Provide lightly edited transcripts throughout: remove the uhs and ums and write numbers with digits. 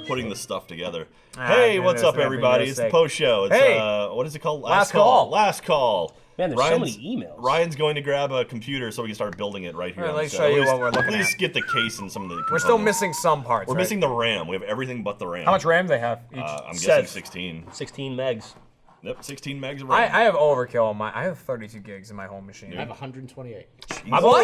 putting the stuff together. Hey, what's up, everybody? It's the post show. It's, hey, what is it called? Last call. Last call. Man, there's so many emails. Ryan's going to grab a computer so we can start building it right here. Let me show you what we're looking at. At least get the case and some of the components. We're still missing some parts. We're missing the RAM. We have everything but the RAM. How much RAM do they have each? I'm guessing 16. 16 megs. Yep, 16 megs of I RAM. have overkill on my. I have 32 gigs in my home machine. I have 128. I bought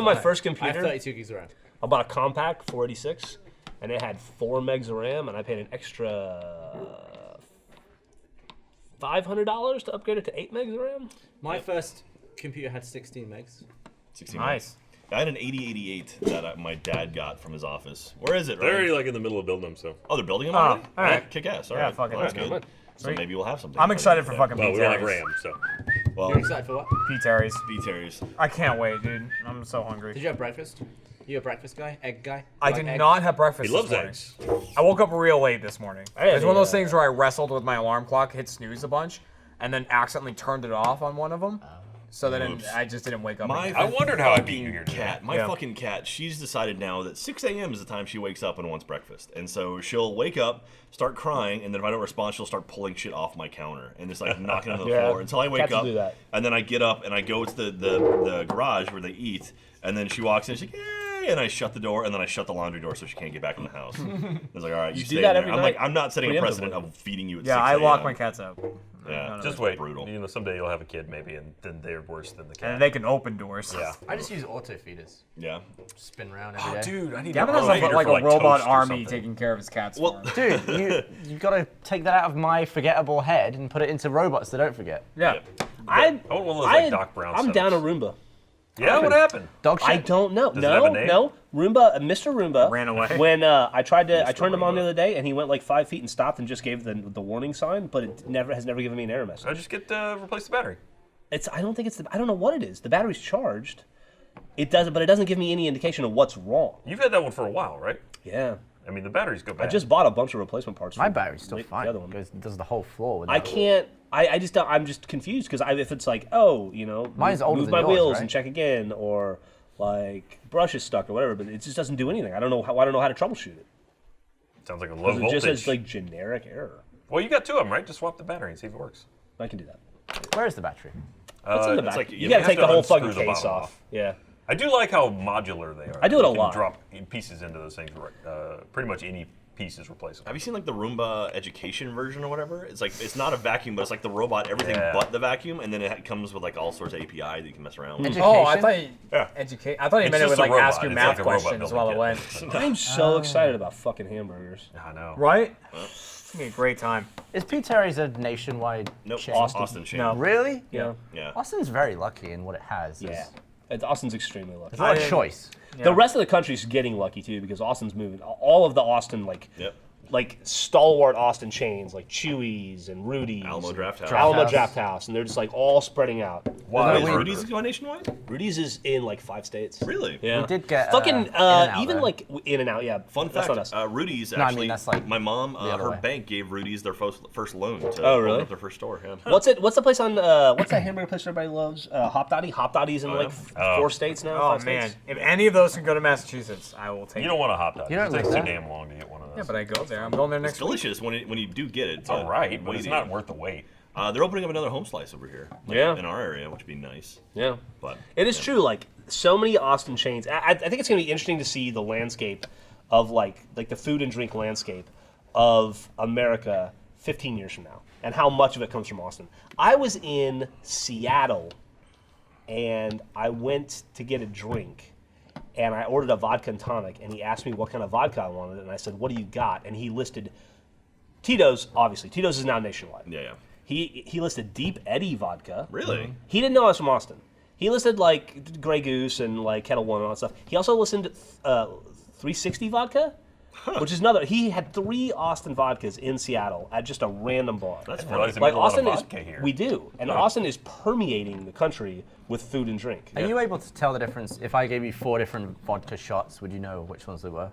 my first I have computer. 32 gigs of RAM. I bought a compact 486, and it had 4 megs of RAM, and I paid an extra $500 to upgrade it to 8 megs of RAM. My first computer had 16 megs. 16 Nice. megs. I had an 8088 that my dad got from his office. Where is it, Ryan? They're already like in the middle of building them, so. Oh, they're building them already? all right. Kick ass. All Yeah, right. fuck it. Well, that's Let's good. go. So Sweet. maybe we'll have something. I'm excited for fucking Well, P. we don't have Terry's. RAM, so. Well, You're excited for what? P. Terry's. B Terry's. I can't wait, dude. I'm so hungry. Did you have breakfast? You a breakfast guy? Egg guy? I Like did egg? not have breakfast He loves this morning. eggs. I woke up real late this morning. I had It's one of those a, things where I wrestled with my alarm clock, hit snooze a bunch, and then accidentally turned it off on one of them. So then Oops. I just didn't wake up. My again. I wondered how I beat you here today. cat, my Yeah. fucking cat, she's decided now that 6 a.m. is the time she wakes up and wants breakfast. And so she'll wake up, start crying, and then if I don't respond, she'll start pulling shit off my counter and just like knocking it on the Yeah, floor until I wake cats will up. do that. And then I get up and I go to the garage where they eat, and then she walks in, she's like, yay, and I shut the door, and then I shut the laundry door so she can't get back in the house. I was like, all right, you do stay that in every there. I'm like, night? I'm not setting a Preemptively. precedent of feeding you at 6 Yeah, a.m. I lock my cats out. Yeah, Just wait. Brutal. You know, someday you'll have a kid maybe, and then they're worse than the cat. And they can open doors. Yeah. I just use auto feeders. Yeah. Spin around every day. Dude, I need Gavin to has auto feeder like for, a robot toast or army something. taking care of his cats. Well, for him. Dude, you gotta take that out of my forgettable head and put it into robots that don't forget. Yeah. I I want one of those like Doc Brown I'm setups. down a Roomba. Yeah, what happened? Dog shit. I don't know. Does it have a name? No. Roomba, Mr. Roomba Ran away. When I turned him on Roomba. the other day, and he went like 5 feet and stopped and just gave the warning sign, but it has never given me an error message. I just get replace the battery. I don't think I don't know what it is. The battery's charged. It doesn't, but it doesn't give me any indication of what's wrong. You've had that one for a while, right? Yeah. I mean, the batteries go bad. I just bought a bunch of replacement parts. My for battery's still the fine. other one. It does the whole floor. With I that. can't. I just don't, I'm just confused because if it's like, oh, Mine's older move than my yours, wheels right? and check again, or like brush is stuck or whatever, but it just doesn't do anything. I don't know how to troubleshoot it. Sounds like a low It voltage. just says like generic error. Well, you got 2 of them, right? Just swap the battery and see if it works. I can do that. Where is the battery? It's in the it's back. like you you gotta have take to the whole unscrew fucking the case bottom off. off. Yeah. I do like how modular they are. I do it a You can lot. drop pieces into those things. Pretty much any piece is replaceable. Have you seen like the Roomba education version or whatever? It's like it's not a vacuum, but it's like the robot, everything Yeah. but the vacuum, and then it comes with like all sorts of API that you can mess around with. Education? Oh, I thought you Yeah. educate. I thought you It's meant it just would a like robot. ask you It's math like a robot questions building while it kit. went. I'm so excited about fucking hamburgers. I know. Right? It's gonna be a great time. Is P. Terry's a nationwide Nope, chain? Austin chain. No. Really? Yeah. Yeah. Austin's very lucky in what it has. Yeah. Austin's extremely lucky. There's a lot of didn't- choice. The rest of the country's getting lucky too because Austin's moving. All of the Austin Yep. like stalwart Austin chains like Chewy's and Rudy's, Alamo and Draft House. Alamo House. Draft House, and they're just like all spreading out. Why? Is we- Rudy's going nationwide? Rudy's is in like 5 states. Really? Yeah. We did get, fucking In-N-Out, even though. like in and out. Yeah. Fun That's fact, not us. Rudy's No, I mean, actually, that's like my mom, other her way. bank gave Rudy's their first loan to Oh, open really? up their first store. Yeah. What's the place on what's that hamburger place everybody loves? Hop Dottie. Hop Dottie's in like Oh. 4 states now. Oh 5 man, states. if any of those can go to Massachusetts, I will take You it. don't want a hot dog. You don't It takes like too that? damn long to get one of those. Yeah, but I go there. I'm going there It's next week. delicious when you do get it. It's all right, but it's not worth the wait. They're opening up another home slice over here. Yeah. In our area, which would be nice. Yeah. But It is true. Like so many Austin chains. I think it's going to be interesting to see the landscape of like the food and drink landscape of America 15 years from now, and how much of it comes from Austin. I was in Seattle, and I went to get a drink, and I ordered a vodka and tonic, and he asked me what kind of vodka I wanted, and I said, "What do you got?" And he listed Tito's. Obviously, Tito's is now nationwide. Yeah. He listed Deep Eddy vodka. Really? He didn't know I was from Austin. He listed like Grey Goose and like Kettle One and all that stuff. He also listed 360 vodka, which is another. He had 3 Austin vodkas in Seattle at just a random bar. That's I fun. realize they Like make a lot of Austin is, vodka here. we do, and Austin is permeating the country with food and drink. Are you able to tell the difference? If I gave you 4 different vodka shots, would you know which ones they were?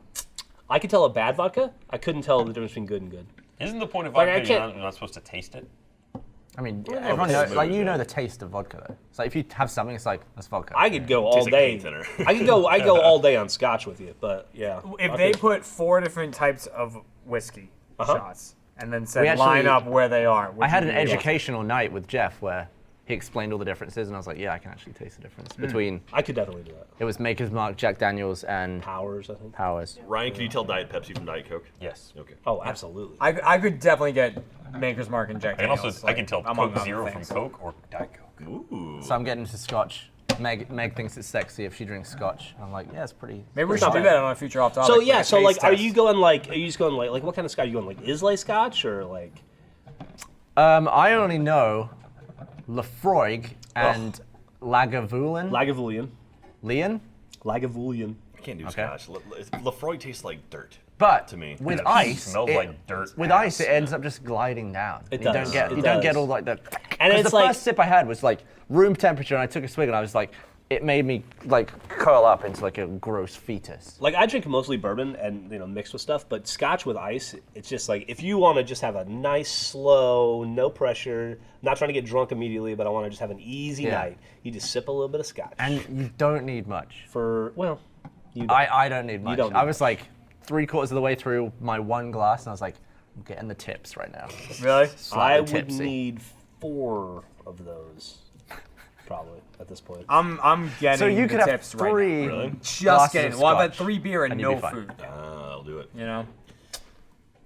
I could tell a bad vodka. I couldn't tell the difference between good and good. Isn't the point of Like, I vodka you're can't- not supposed to taste it? I mean, everyone knows, like you know the taste of vodka though. It's like if you have something, it's like that's vodka. I could go all Tastes like day. paint thinner. I go all day on scotch with you, but yeah. If they put 4 different types of whiskey shots and then said We actually- line up where they are, I had an educational night with Jeff where he explained all the differences, and I was like, yeah, I can actually taste the difference between. I could definitely do that. It was Maker's Mark, Jack Daniels, and Powers, I think. Powers. Ryan, can you tell Diet Pepsi from Diet Coke? Yes. Okay. Oh, absolutely. I could definitely get Maker's Mark and Jack I can Daniels. also I can tell among Coke other Zero things. from Coke or Diet Coke. Ooh. So I'm getting into Scotch. Meg thinks it's sexy if she drinks Scotch. I'm like, yeah, it's pretty. Maybe we It's should not do bad. that on a future off topic. So yeah, like a so like, taste are test. you just going like what kind of scotch? Are you going like Islay Scotch or like? I only know Lafroig and Lagavulin. Lagavulin. Leon? Lagavulin. I can't do scotch. Lafroy tastes like dirt. But To me. with Yeah. ice, Smells it, like dirt. with ice, it ends up just gliding down. It You does. don't get It you don't get does. all like the. And 'cause it's the like- first sip I had was like room temperature, and I took a swig, and I was like, it made me like curl up into like a gross fetus. Like I drink mostly bourbon and mixed with stuff, but scotch with ice, it's just like if you want to just have a nice, slow, no pressure, not trying to get drunk immediately, but I want to just have an easy Yeah. night. You just sip a little bit of scotch. And you don't need much. You I don't need much. don't I need was like 3/4 of the way through my one glass, and I was like, I'm getting the tips right now. Really? I Slightly would tipsy. need 4 of those, probably at this point. I'm getting So you the could have tips right 3 now. glasses Just getting. of Well, I've had scotch, 3 beer and and you'd no be fine. food. I'll do it. You know?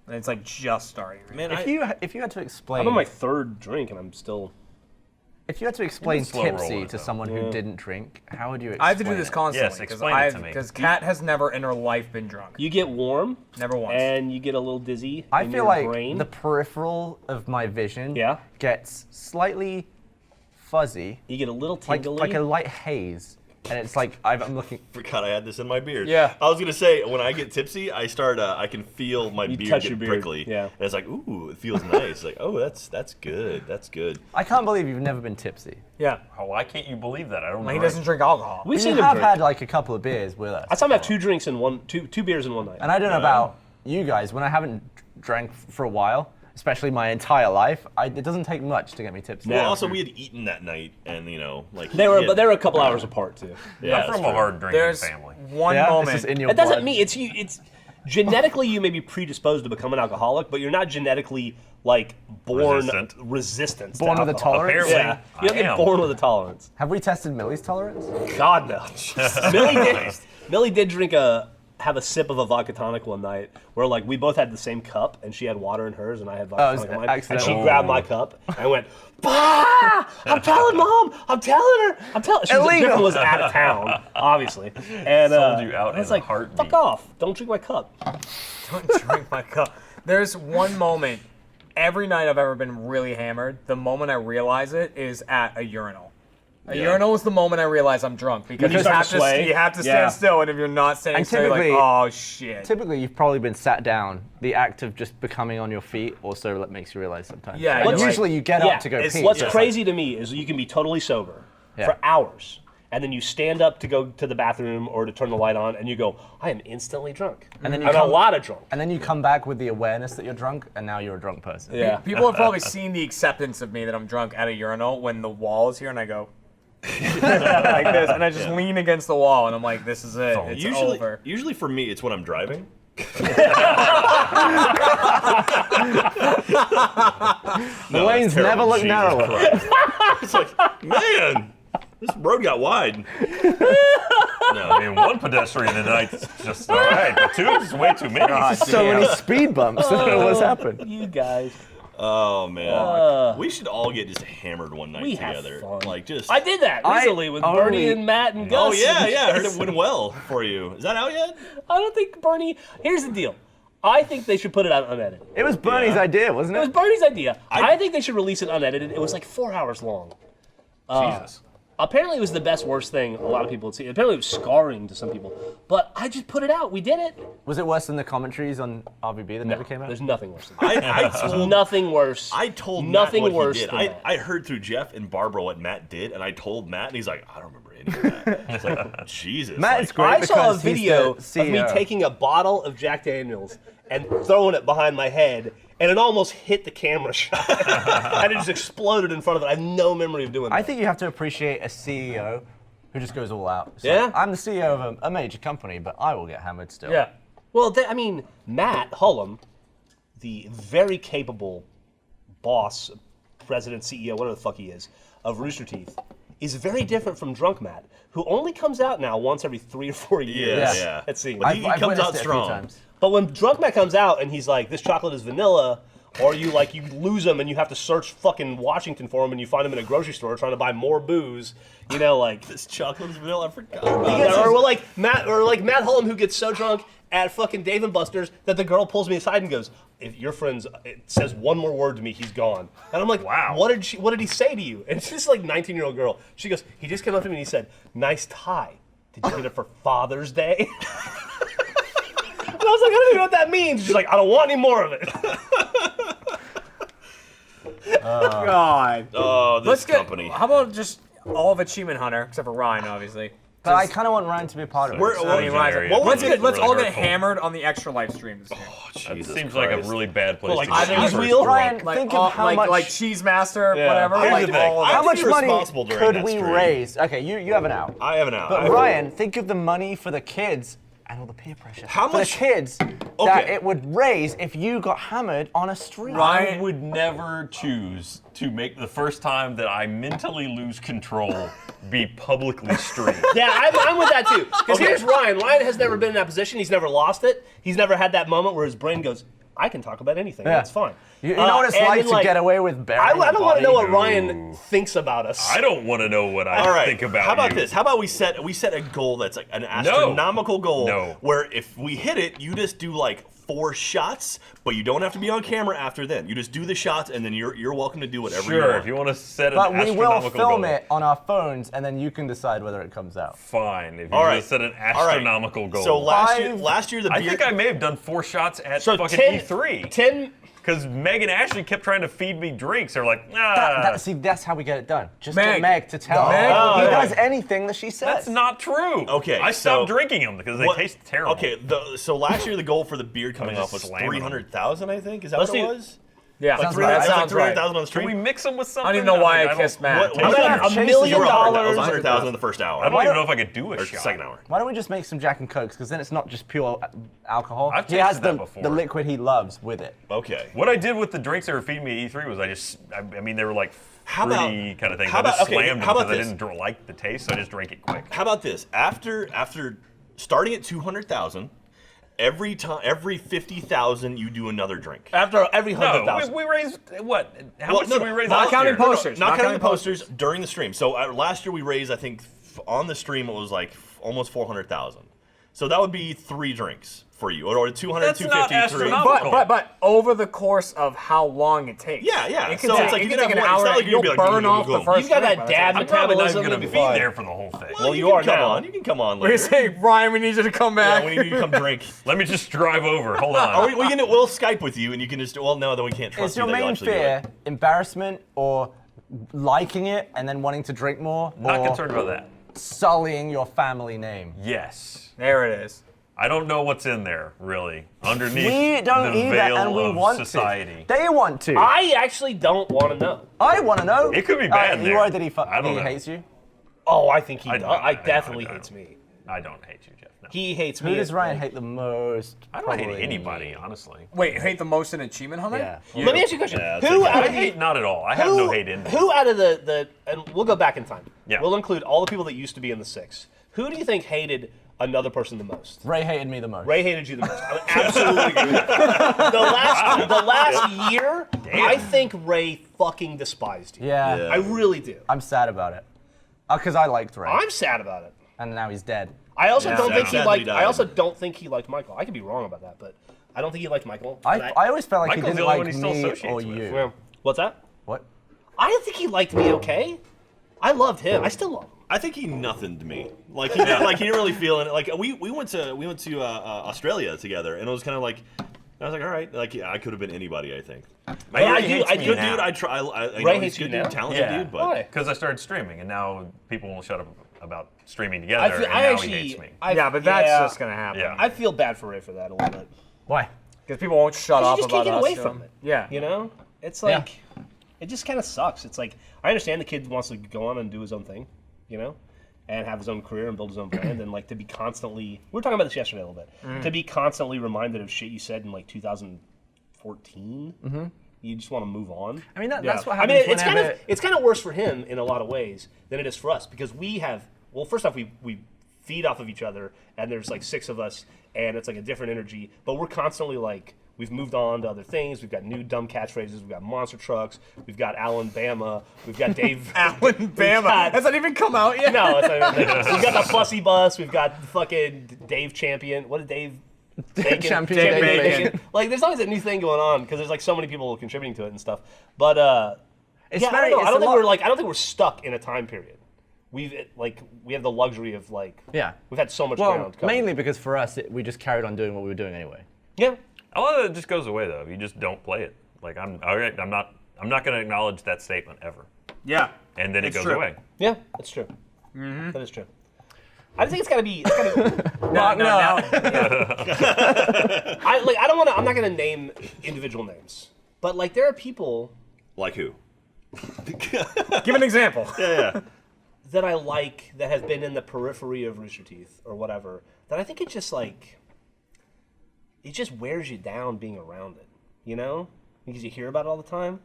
And it's like just starting. Man, If you had to explain, I'm on my 3rd drink and I'm still. if you had to explain slow tipsy rolling, to though. someone who didn't drink, how would you explain I have to do this it? constantly. Yes, explain it to me. Because Kat has never in her life been drunk. You get warm. Never once. And you get a little dizzy. I in feel your like brain. the peripheral of my vision Yeah. gets slightly fuzzy, You get a little like tingly. a light haze, and it's like I'm looking. Forgot I had this in my beard. Yeah. I was gonna say when I get tipsy, I start. I can feel my beard touch get your beard, prickly. yeah. And it's like, ooh, it feels nice. Like, oh, that's good. That's good. I can't believe you've never been tipsy. Yeah. Oh, why can't you believe that? I don't know. He doesn't drink alcohol. We've You seen him have drink. had like a couple of beers with us. I saw him have 2 drinks in two beers in one night. And I don't know about you guys, when I haven't drank for a while, especially my entire life, it doesn't take much to get me tipsy. Well, also we had eaten that night, and like But they were a couple hours apart too. Yeah, I'm from that's a hard drinking There's family. one Yeah, moment. it's just in your That doesn't blood. mean it's genetically you may be predisposed to become an alcoholic, but you're not genetically like born resistant. to Born with a alcohol. tolerance? Yeah, Apparently, you don't I get am. born with a tolerance. Have we tested Millie's tolerance? God no. Millie did have a sip of a vodka tonic one night where like we both had the same cup and she had water in hers and I had vodka it was tonic in mine and she accidental. grabbed my cup and went, bah! I'm telling Mom, I'm telling her, Illegal. Griffin was out of town, obviously. And Sold you out I was in a like, heartbeat. fuck off, don't drink my cup. Don't drink my cup. There's one moment every night I've ever been really hammered. The moment I realize it is at a urinal. A urinal is the moment I realize I'm drunk because you you start have to to sway? you have to Yeah. stand still, and if you're not standing And still, you're like, typically- oh shit. Typically, you've probably been sat down. The act of just becoming on your feet also makes you realize sometimes. Yeah, But you're usually you get Yeah, up to go it's- pee. What's Yeah. crazy to me is you can be totally sober Yeah. for hours, and then you stand up to go to the bathroom or to turn the light on, and you go, I am instantly drunk. And then you I'm a come- lot of drunk. And then you come back with the awareness that you're drunk, and now you're a drunk person. Yeah. People have probably seen the acceptance of me that I'm drunk at a urinal when the wall is here and I go like this, and I just lean against the wall, and I'm like, this is it. It's over. Usually for me, it's when I'm driving. The lanes that's never terrible. look Jesus narrower. Christ. It's like, man, this road got wide. I mean, one pedestrian a night is just all right, but 2 is way too many. So many speed bumps. I don't know what's happened. You guys. Oh man, we should all get just hammered one night We have together. fun. Like just. I did that recently with only- Bernie and Matt and Gus. Oh yeah, and yeah. I heard Jason. it went well for you. Is that out yet? I don't think Bernie. Here's the deal. I think they should put it out unedited. It was Bernie's Yeah. idea, wasn't It was it? Bernie's idea. I think they should release it unedited. It was like 4 hours long. Jesus. Apparently, it was the best worst thing a lot of people had seen. Apparently, it was scarring to some people. But I just put it out. We did it. Was it worse than the commentaries on RVB that never came out? There's nothing worse than that. I There's told nothing worse. Nothing nothing Matt what worse he did. than that. I heard through Jeff and Barbara what Matt did, and I told Matt, and he's like, I don't remember any of that. It's like, Jesus. Matt like, is great I saw a because he's video the of me CEO. taking a bottle of Jack Daniels and throwing it behind my head, and it almost hit the camera shot. And it just exploded in front of it. I have no memory of doing that. I think you have to appreciate a CEO who just goes all out. So Yeah? I'm the CEO of a major company, but I will get hammered still. Yeah. Well, I mean, Matt Hullum, the very capable boss, president, CEO, whatever the fuck he is, of Rooster Teeth, is very different from Drunk Matt, who only comes out now once every 3 or 4 years. Yeah, yeah. It seems. But he comes witnessed out it a few strong. times. But when Drunk Matt comes out and he's like, this chocolate is vanilla, or you lose him and you have to search fucking Washington for him and you find him in a grocery store trying to buy more booze, you know, like This chocolate is vanilla. I forgot about or that. like Matt Hullum who gets so drunk at fucking Dave and Buster's that the girl pulls me aside and goes, "If your friend's it says one more word to me, he's gone." And I'm like, Wow. What did he say to you? And she's like 19-year-old girl. She goes, he just came up to me and he said, "Nice tie. Did you get it for Father's Day?" And I was like, I don't even know what that means. She's like, I don't want any more of it. God. Oh, this Let's get. company. How about just all of Achievement Hunter, except for Ryan, obviously. But I kind of want Ryan to be a part of it. We're- So- well, I mean, Well, Ryan's- what let's was get, it? let's all Really get hurtful. hammered on the extra live stream this year. That Jesus seems like a Christ. really bad place Well, like to Ivan's start. Wheel? Ryan, Like, think of how like, much. like Cheese Master, Yeah. whatever. Here's Like the thing. all of I that. how much be money responsible during could that we stream. raise? Okay, you have an out. I have an out. But Ryan, think of the money for the kids and all the peer pressure. How for much- the kids that Okay. it would raise if you got hammered on a stream? I would never choose to make the first time that I mentally lose control be publicly streamed. Yeah, I'm with that too. Because here's Ryan. Ryan has never been in that position. He's never lost it. He's never had that moment where his brain goes, I can talk about anything. Yeah. That's fine. You know what it's and like then, to get away with I burying don't want to know what No. Ryan thinks about us. I don't want to know what I All right. think about How about you. this? How about we set a goal that's like an astronomical goal No. where if we hit it, you just do like 4 shots, but you don't have to be on camera after then. You just do the shots and then you're welcome to do whatever you Sure, want. if you want to set an But we will astronomical film goal. it on our phones, and then you can decide whether it comes out. Fine, if you All right. just set an All right. astronomical goal. So last year the I beer think I may have done 4 shots at So fucking 10 E3. 10 Because Meg and Ashley kept trying to feed me drinks. They're like, See, that's how we get it done. Just Meg. get Meg to tell Meg? him. He Oh, does anything that she says. that's not true. Okay, I so- stopped drinking them because they What- taste terrible. Okay, so last year the goal for the beard coming just off was slamming 300,000, I think. Is that Let's what it do- was? Yeah, Like Sounds 300 right. it's like sounds right. 300,000 on the Can we stream. mix them with something? I don't even know why I don't- kissed Matt. What I was got that? $1 Chasing million You were 100,000. That was dollars. 100,000 in the first hour. I don't even know if I could do a or shot. second hour. Why don't we just make some Jack and Cokes? Because then it's not just pure alcohol. I've he has tasted that the, before. the liquid he loves with it. Okay. What I did with the drinks they were feeding me at E3 was I mean, they were like How about- fruity kind of things. how I just about- okay, slammed how them about because I this? didn't like the taste, so I just drank it quick. How about this? After starting at 200,000, every 50,000 you do another drink. after every No, 100,000. we raised what? How Well, much no, did we raise not last counting year? posters. Not Not counting the counting posters during the stream. So last year we raised, I think, on the stream it was like almost 400,000. So that would be 3 drinks for you, or 200, That's not 250, 3. astronomical. But over the course of how long it takes. Yeah, yeah. It can So take, it's like it you can can take an have one- it's hour. not like you're You'll gonna be like, burn boom, off boom, the boom. first You've got drink that by the dad time- I'm probably not metabolism, even going to you'll be be fine. there for the whole thing. Well, you can are come now. on. You can come on We're later. saying, Ryan, we need you to come back. Yeah, we need you to come drink. Let me just drive over. Hold Are on. we can, we'll Skype with you, and you can just. Well, no, then we can't trust Is you your that you'll main actually do fear it. embarrassment or liking it and then wanting to drink more? Not or concerned about that. sullying your family name? Yes. There it is. I don't know what's in there, really, underneath We don't the either, veil and we of want society. to. They want to. I actually don't want to know. I want to know. It could be bad You there. worried that he, I don't he know. hates you? Oh, I think he I does. know, I I know, definitely I know. hates me. I don't hate you, Jeff. No. He hates Who me. does Ryan hate the most? I don't hate Probably anybody, honestly. Wait, hate the most in Achievement Hunter? Yeah. Let me ask you a question. Yeah, Who that's out I of the hate not at all. I have no hate in me. Who out of the and we'll go back in time. Yeah. We'll include all the people that used to be in the 6. Who do you think hated another person the most? Ray hated me the most. Ray hated you the most. I would absolutely agree with that. The last year, I think Ray fucking despised you. Yeah. Yeah. I really do. I'm sad about it. Because I liked Ray. I'm sad about it. And now he's dead. I also Yeah, don't think sad he that liked. he I died. also don't think he liked Michael. I could be wrong about that, but I don't think he liked Michael. I And always felt like Michael's he the didn't only like one he still me associates or with. you. Well, what's that? What? I don't think he liked me. Okay, I loved him. I still love him. I think he nothined me. Like he didn't, like he didn't really feel it. Like we went to Australia together, and it was kind of like I was like, all right, like yeah, I could have been anybody. I think. Yeah, I Good do- I do- dude. I try. I Ray know he's hates you good dude, now? talented Yeah. dude, but Why? Because I started streaming, and now people won't shut up about streaming together, I feel- and I now actually- he hates me. Yeah, but that's yeah. just gonna happen. Yeah. I feel bad for Ray for that a little bit. Why? Because people won't shut You up just about can't get us away doing- from it. Yeah. You know, it's like it just kind of sucks. It's like I understand the kid wants to go on and do his own thing, you know, and have his own career and build his own brand, and like to be constantly. We were talking about this yesterday a little bit. To be constantly reminded of shit you said in like 2014. You just want to move on. I mean, that's Yeah. what I happens. mean, whenever- it's kind of worse for him in a lot of ways than it is for us because we have. Well, first off, we feed off of each other, and there's like 6 of us, and it's like a different energy. But we're constantly like we've moved on to other things. We've got new dumb catchphrases. We've got monster trucks. We've got Alan Bama. We've got Dave. Alan we've Bama. got- Has that even come out yet? No, it's not, we've got the Fussy Bus. We've got the fucking Dave Champion. What did Dave? Champion Dave Bacon. Like, there's always a new thing going on because there's like so many people contributing to it and stuff. But It's yeah, very. I don't know. it's I don't a think lot- we're like. I don't think we're stuck in a time period. We have the luxury of like. Yeah. We've had so much Well, ground covered. mainly because for us, we just carried on doing what we were doing anyway. Yeah. A lot of it just goes away though. You just don't play it. Like I'm not going to acknowledge that statement ever, Yeah. and then it It's goes true. away. Yeah, that's true. That is true. I just think it's gotta be. It's gotta, No. I don't want to. I'm not gonna name individual names, but like there are people Like who? Give an example. Yeah. that I like that have been in the periphery of Rooster Teeth or whatever. That I think it just like. It just wears you down being around it, you know, because you hear about it all the time.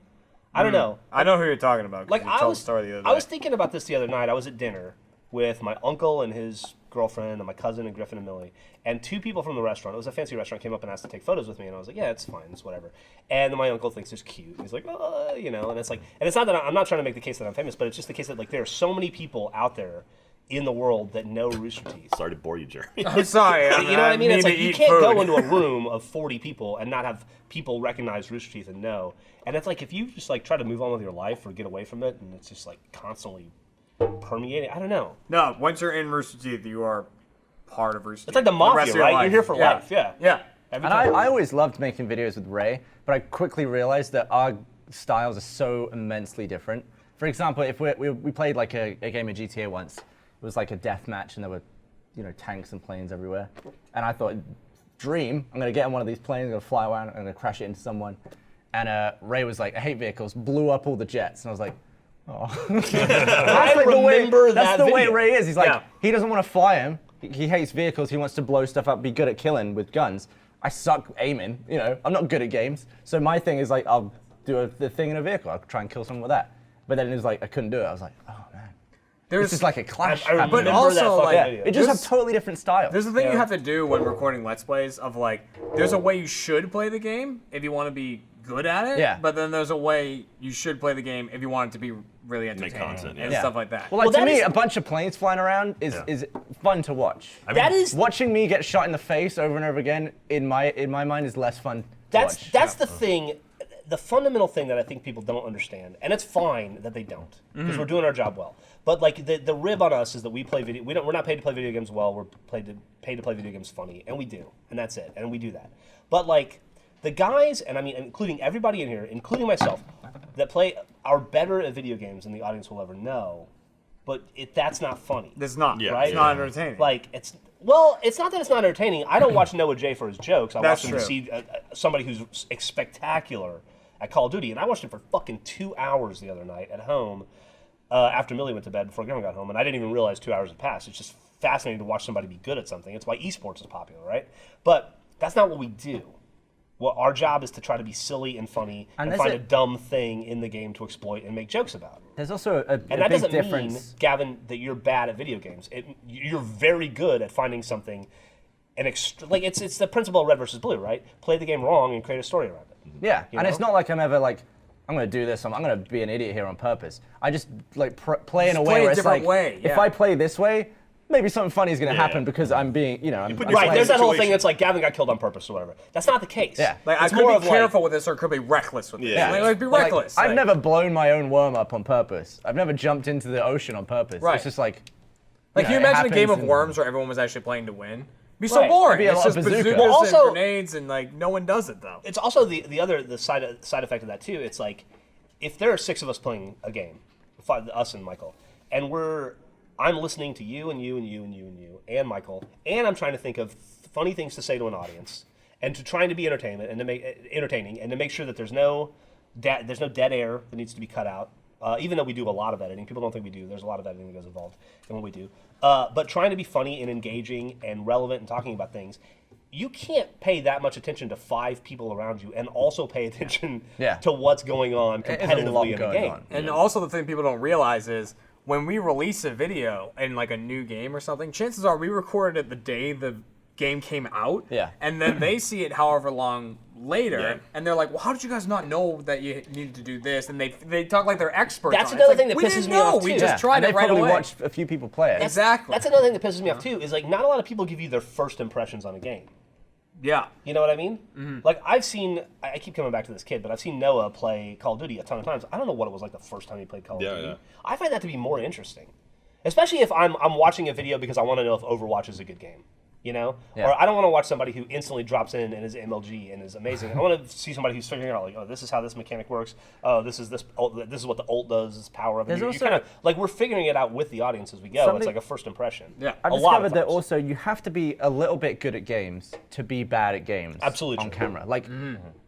I don't know. I know who you're talking about. 'cause Like you I told was, the story the other day. I was thinking about this the other night. I was at dinner with my uncle and his girlfriend and my cousin and Griffin and Millie, and 2 people from the restaurant. It was a fancy restaurant. Came up and asked to take photos with me, and I was like, "Yeah, it's fine, it's whatever." And then my uncle thinks it's cute. He's like, "Oh, you know," and it's like, and it's not that I'm not trying to make the case that I'm famous, but it's just the case that like there are so many people out there in the world that know Rooster Teeth. Sorry to bore you, Jeremy. I'm sorry. You know what I mean? It's need like to you eat can't food. go into a room of 40 people and not have people recognize Rooster Teeth and know. And it's like if you just like try to move on with your life or get away from it, and it's just like constantly permeating. I don't know. No, once you're in Rooster Teeth, you are part of Rooster Teeth. It's like the rest mafia, of your right? life. You're here for life. Yeah. Yeah. Every And time. I always loved making videos with Ray, but I quickly realized that our styles are so immensely different. For example, if we played like a game of GTA once, it was like a death match and there were, tanks and planes everywhere. And I thought, dream, I'm gonna get on one of these planes, I'm gonna fly around, I'm gonna crash it into someone. And Ray was like, I hate vehicles, blew up all the jets. And I was like, oh. I like the way- remember That's that the way video. Ray is. He's like, Yeah. he doesn't want to fly him. He hates vehicles. He wants to blow stuff up, be good at killing with guns. I suck aiming, I'm not good at games. So my thing is like, I'll do the thing in a vehicle. I'll try and kill someone with that. But then it was like, I couldn't do it. I was like, oh man. This is like a clash. I happening. remember also, that fucking like, video. It just There's- have totally different styles. There's the thing Yeah. you have to do when recording Let's Plays of like, there's a way you should play the game if you want to be good at it. Yeah. But then there's a way you should play the game if you want it to be really entertaining content, yeah. and Yeah. stuff like that. Well, like Well, to that me, is- a bunch of planes flying around is fun to watch. That is Watching me get shot in the face over and over again in my mind is less fun. To watch. that's the thing, the fundamental thing that I think people don't understand, and it's fine that they don't because we're doing our job well. But like the rib on us is that we play video. We're not paid to play video games well. We're paid to play video games funny, and we do, and that's it, and we do that. But like the guys, and I mean, including everybody in here, including myself, that play are better at video games than the audience will ever know. But that's not funny. It's not. Yeah. Right? It's not entertaining. Like it's not that it's not entertaining. I don't watch Noah J for his jokes. I That's watch him to true. see somebody who's spectacular at Call of Duty, and I watched him for fucking 2 hours the other night at home after Millie went to bed before Griffin got home, and I didn't even realize 2 hours had passed. It's just fascinating to watch somebody be good at something. It's why esports is popular, right? But that's not what we do. Well, our job is to try to be silly and funny and there's find a- a dumb thing in the game to exploit and make jokes about. There's also a And that big doesn't difference. mean, Gavin, that you're bad at video games. You're very good at finding something, like it's the principle of red versus blue, right? Play the game wrong and create a story around it. Yeah, You and it's know? not like I'm ever like, I'm gonna do this. I'm gonna be an idiot here on purpose. I just like play in a Just way play a where it's different like, way, if yeah. I play this way, maybe something funny is gonna Yeah. happen because I'm being, I'm put I'm your Right, playing- there's that whole situation. thing that's like Gavin got killed on purpose or whatever. That's not the case. Yeah. Like, It's I could more be of like- careful with this or I could be reckless with this. Yeah. Like, be Like, reckless. I've like- never blown my own worm up on purpose. I've never jumped into the ocean on purpose. Right. It's just like, Like, can you it imagine a game happens of and- Worms where everyone was actually playing to win? It'd be so Right. boring. It'd be a It's lot of just bazooka. bazookas Well, also- and grenades, and like no one does it though. It's also the side effect of that too. It's like if there are 6 of us playing a game, us and Michael, and I'm listening to you and you and you and you and you and Michael, and I'm trying to think of funny things to say to an audience, and to trying to be entertainment and to make entertaining, and to make sure that there's no dead air that needs to be cut out. Even though we do a lot of editing, people don't think we do. There's a lot of editing that goes involved in what we do. But trying to be funny and engaging and relevant and talking about things, you can't pay that much attention to 5 people around you and also pay attention to what's going on competitively in a game. And also the thing people don't realize is when we release a video in like a new game or something, chances are we recorded it the day the game came out. Yeah. And then they see it however long later, and they're like, well, how did you guys not know that you needed to do this? And they talk like they're experts. That's on another it. thing It's that like, pisses we me off, didn't know. We too. just tried And it they right probably away. watched a few people play it. Exactly. That's another thing that pisses me off too. Is like not a lot of people give you their first impressions on a game. Yeah. You know what I mean? Like I keep coming back to this kid, but I've seen Noah play Call of Duty a ton of times. I don't know what it was like the first time he played Call of Duty. Yeah. I find that to be more interesting, especially if I'm watching a video because I want to know if Overwatch is a good game. You know, or I don't want to watch somebody who instantly drops in and is MLG and is amazing. I want to see somebody who's figuring out like, oh, this is how this mechanic works. Oh, this is what the ult does. This power of it. You kind of like we're figuring it out with the audience as we go. It's like a first impression. Yeah, I've a lot of discovered that times. also you have to be a little bit good at games to be bad at games. Absolutely on true. camera. Like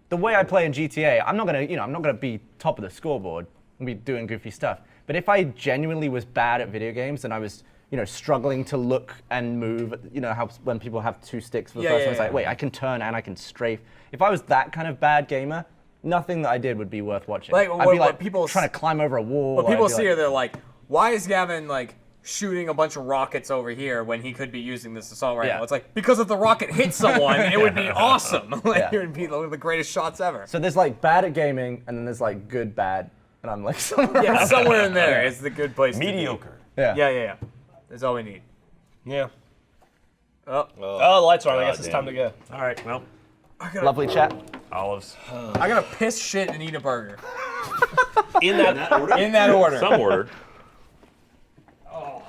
the way I play in GTA, I'm not gonna be top of the scoreboard and be doing goofy stuff. But if I genuinely was bad at video games and I was struggling to look and move, how when people have 2 sticks for the first one, it's like, wait, I can turn and I can strafe. If I was that kind of bad gamer, nothing that I did would be worth watching. Like, I'd be what like people trying to climb over a wall. What or I'd people be see like, are they're like, why is Gavin like shooting a bunch of rockets over here when he could be using this assault rifle? Yeah. It's like, because if the rocket hit someone, it would be awesome. Like, it would be one of the greatest shots ever. So there's like bad at gaming, and then there's like good, bad, and I'm like somewhere. Yeah, else. somewhere in there is the good place Mediocre. Yeah. to be. Yeah. That's all we need. Yeah. Oh, Oh, the lights are on. I God guess it's damn. time to go. All right, well, Lovely chat. olives. I gotta piss, shit, and eat a burger. In that order. In that order. Some order. Gotta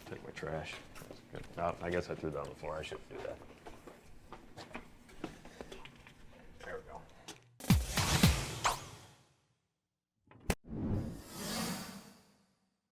take my trash. Good. Oh, I guess I threw that on the floor. I shouldn't do that.